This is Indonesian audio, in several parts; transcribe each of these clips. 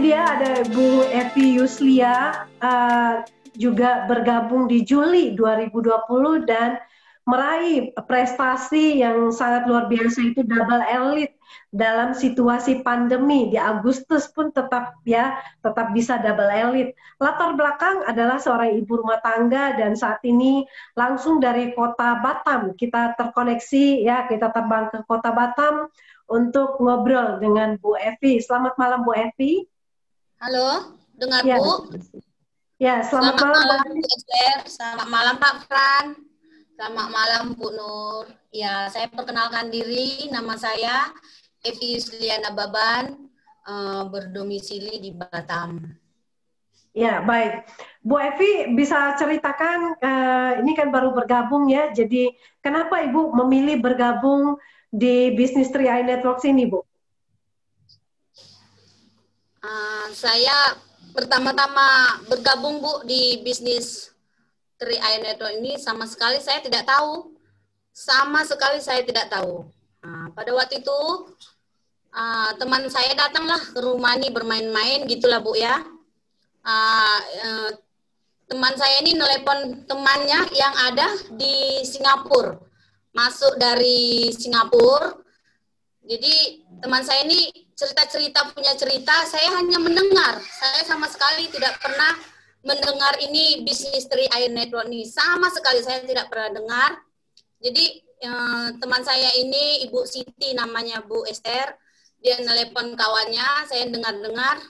dia ada Bu Evi Yuslia, juga bergabung di Juli 2020 dan meraih prestasi yang sangat luar biasa, itu double elite dalam situasi pandemi. Di Agustus pun tetap bisa double elite. Latar belakang adalah seorang ibu rumah tangga dan saat ini langsung dari kota Batam kita terkoneksi kita terbang ke kota Batam untuk ngobrol dengan Bu Evi. Selamat malam Bu Evi. Halo, dengar ya, Bu? Ya, selamat malam Bu Esther. Selamat malam Pak Fran. Selamat malam Bu Nur. Ya, saya perkenalkan diri, nama saya Evi Yusliana Baban, berdomisili di Batam. Ya, baik. Bu Evi bisa ceritakan, ini kan baru bergabung ya, jadi kenapa Ibu memilih bergabung di bisnis 3i Networks ini, Bu? Saya pertama-tama bergabung Bu di bisnis 3i Networks ini sama sekali saya tidak tahu. Pada waktu itu teman saya datanglah ke rumah ini bermain-main gitulah Bu ya. Teman saya ini nelepon temannya yang ada di Singapura, masuk dari Singapura. Jadi teman saya ini punya cerita, saya hanya mendengar. Saya sama sekali tidak pernah mendengar ini bisnis 3i Network ini. Sama sekali saya tidak pernah dengar. Jadi teman saya ini Ibu Siti namanya Bu Esther, dia nelepon kawannya, saya dengar-dengar.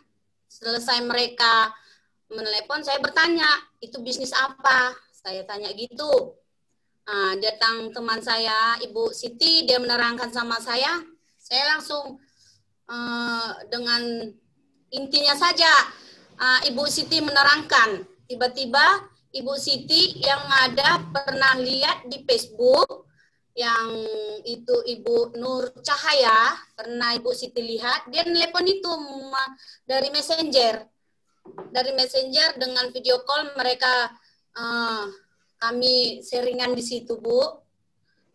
Selesai mereka menelepon, saya bertanya, itu bisnis apa? Saya tanya gitu. Datang teman saya, Ibu Siti, dia menerangkan sama saya langsung dengan intinya saja Ibu Siti menerangkan. Tiba-tiba Ibu Siti yang ada pernah lihat di Facebook, yang itu Ibu Nur Cahaya, pernah Ibu Siti lihat, dia nelpon itu dari Messenger. Dari Messenger dengan video call mereka, kami sharingan di situ Bu.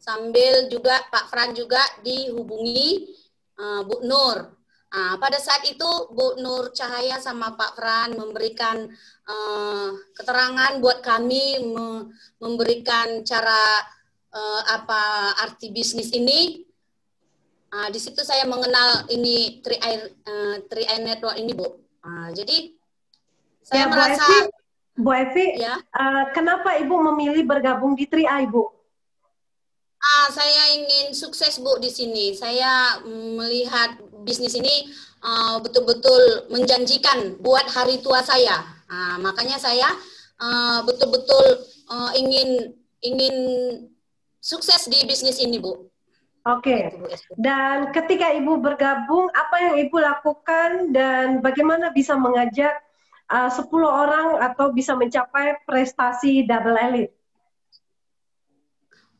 Sambil juga Pak Fran juga dihubungi Bu Nur. Pada saat itu Bu Nur Cahaya sama Pak Fran memberikan keterangan buat kami, memberikan cara apa arti bisnis ini. Di situ saya mengenal ini 3i Network ini Bu. Jadi saya merasa Bu Evi, ya? Kenapa Ibu memilih bergabung di 3i Bu? Saya ingin sukses Bu di sini. Saya melihat bisnis ini betul-betul menjanjikan buat hari tua saya. Makanya saya betul-betul ingin sukses di bisnis ini Bu. Oke. Dan ketika Ibu bergabung, apa yang Ibu lakukan dan bagaimana bisa mengajak 10 orang atau bisa mencapai prestasi double elite?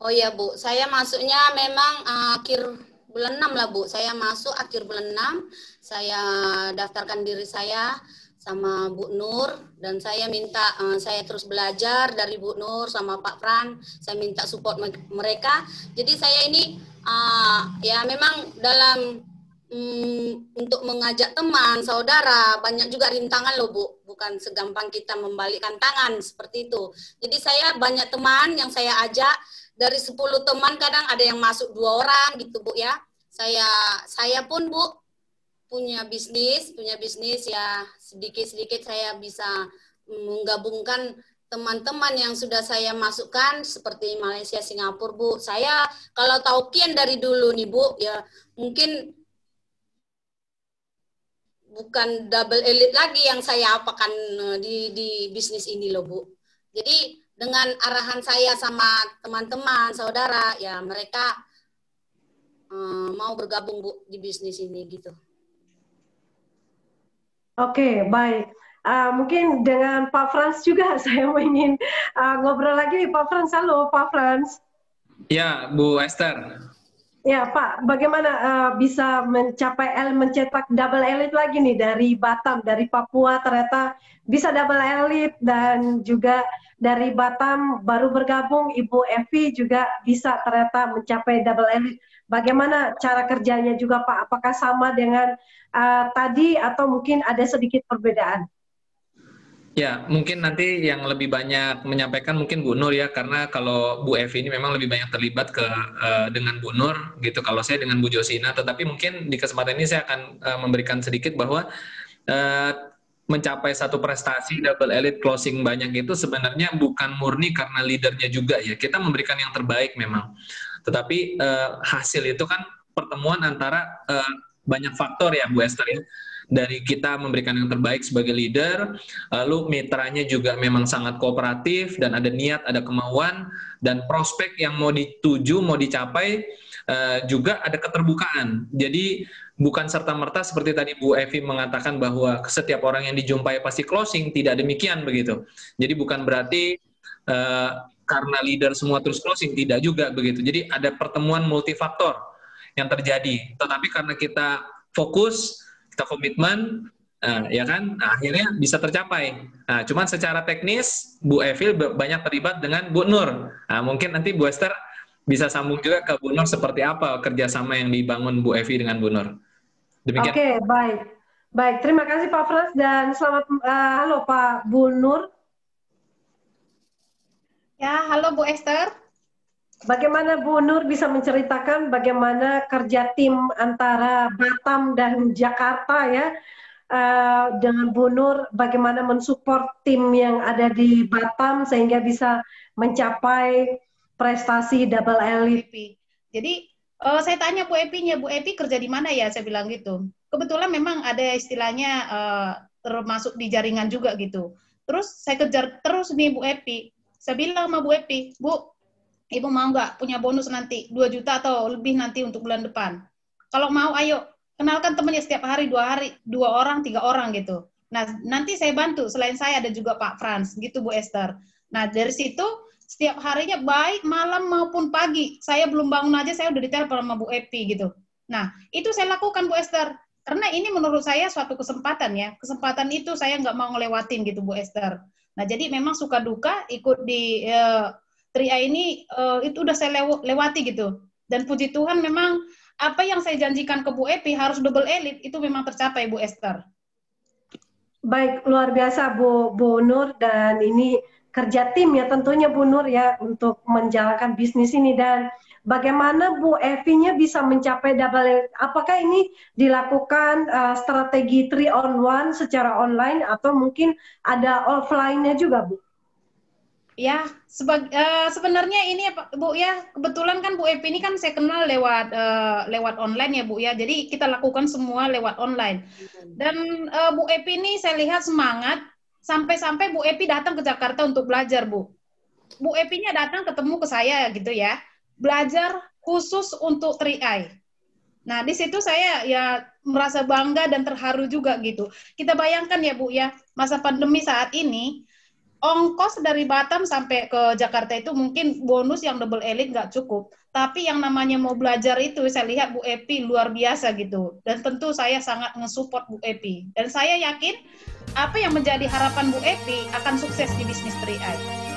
Oh ya Bu, saya masuknya memang akhir bulan 6 lah Bu. Saya masuk akhir bulan 6, saya daftarkan diri saya sama Bu Nur, dan saya minta, saya terus belajar dari Bu Nur sama Pak Fran, saya minta support mereka. Jadi saya ini ya memang dalam untuk mengajak teman, saudara, banyak juga rintangan loh Bu. Bukan segampang kita membalikkan tangan seperti itu. Jadi saya banyak teman yang saya ajak. Dari 10 teman kadang ada yang masuk 2 orang gitu Bu ya. Saya pun Bu punya bisnis ya, sedikit-sedikit saya bisa menggabungkan teman-teman yang sudah saya masukkan seperti Malaysia, Singapura Bu. Saya kalau taukian dari dulu nih Bu ya, mungkin bukan double elite lagi yang saya apakan di bisnis ini loh Bu. Jadi dengan arahan saya sama teman-teman, saudara, ya mereka mau bergabung Bu di bisnis ini gitu. Oke, baik. Mungkin dengan Pak Frans juga saya ingin ngobrol lagi. Pak Frans, halo Pak Frans. Ya, Bu Esther. Ya Pak, bagaimana bisa mencetak double elite lagi nih dari Batam, dari Papua ternyata bisa double elite, dan juga dari Batam baru bergabung Ibu Evi juga bisa ternyata mencapai double elite. Bagaimana cara kerjanya juga Pak? Apakah sama dengan tadi atau mungkin ada sedikit perbedaan? Ya, mungkin nanti yang lebih banyak menyampaikan mungkin Bu Nur ya, karena kalau Bu Evi ini memang lebih banyak terlibat dengan Bu Nur gitu. Kalau saya dengan Bu Josina, tetapi mungkin di kesempatan ini saya akan memberikan sedikit bahwa eh, mencapai satu prestasi double elite closing banyak itu sebenarnya bukan murni karena leadernya juga ya. Kita memberikan yang terbaik memang, tetapi hasil itu kan pertemuan antara banyak faktor ya Bu Esther ya. Dari kita memberikan yang terbaik sebagai leader, lalu mitranya juga memang sangat kooperatif dan ada niat, ada kemauan, dan prospek yang mau dituju, mau dicapai juga ada keterbukaan. Jadi bukan serta-merta seperti tadi Bu Evi mengatakan bahwa setiap orang yang dijumpai pasti closing, tidak demikian begitu. Jadi bukan berarti karena leader semua terus closing, tidak juga begitu. Jadi ada pertemuan multifaktor yang terjadi. Tetapi karena kita fokus, kita komitmen, ya kan, nah, akhirnya bisa tercapai. Nah, cuman secara teknis Bu Evil banyak terlibat dengan Bu Nur. Nah, mungkin nanti Bu Esther bisa sambung juga ke Bu Nur seperti apa kerjasama yang dibangun Bu Evi dengan Bu Nur. Demikian. Oke, baik. Baik, terima kasih Pak Frans dan selamat halo Pak Bu Nur. Ya, halo Bu Esther. Bagaimana Bu Nur bisa menceritakan bagaimana kerja tim antara Batam dan Jakarta ya, dengan Bu Nur, bagaimana mensupport tim yang ada di Batam sehingga bisa mencapai prestasi double elite. Jadi saya tanya Bu Epi-nya, Bu Epi kerja di mana ya? Saya bilang gitu. Kebetulan memang ada istilahnya termasuk di jaringan juga gitu. Terus saya kejar terus nih Bu Epi. Saya bilang sama Bu Epi, Bu, Ibu mau nggak punya bonus nanti 2 juta atau lebih nanti untuk bulan depan? Kalau mau, ayo kenalkan temannya setiap hari 2 orang, 3 orang gitu. Nah nanti saya bantu. Selain saya ada juga Pak Frans, gitu Bu Esther. Nah dari situ setiap harinya baik malam maupun pagi, saya belum bangun aja saya udah ditelepon sama Bu Epi gitu. Nah itu saya lakukan Bu Esther. Karena ini menurut saya suatu kesempatan ya. Kesempatan itu saya nggak mau ngelewatin gitu Bu Esther. Nah jadi memang suka duka ikut di Tria ini itu udah saya lewati gitu. Dan puji Tuhan memang apa yang saya janjikan ke Bu Epi harus double elite itu memang tercapai Bu Esther. Baik, luar biasa Bu Nur, dan ini kerja tim ya tentunya Bu Nur ya untuk menjalankan bisnis ini. Dan bagaimana Bu Evi-nya bisa mencapai double elite? Apakah ini dilakukan strategi 3-on-1 secara online atau mungkin ada offline-nya juga Bu? Ya, sebenarnya ini ya Bu ya, kebetulan kan Bu Epi ini kan saya kenal lewat online ya Bu ya. Jadi kita lakukan semua lewat online. Dan Bu Epi ini saya lihat semangat sampai-sampai Bu Epi datang ke Jakarta untuk belajar Bu. Bu Epi-nya datang ketemu ke saya gitu ya. Belajar khusus untuk 3i. Nah, di situ saya ya merasa bangga dan terharu juga gitu. Kita bayangkan ya Bu ya, masa pandemi saat ini ongkos dari Batam sampai ke Jakarta itu mungkin bonus yang double elite nggak cukup. Tapi yang namanya mau belajar itu saya lihat Bu Epi luar biasa gitu. Dan tentu saya sangat nge-support Bu Epi. Dan saya yakin apa yang menjadi harapan Bu Epi akan sukses di bisnis 3i.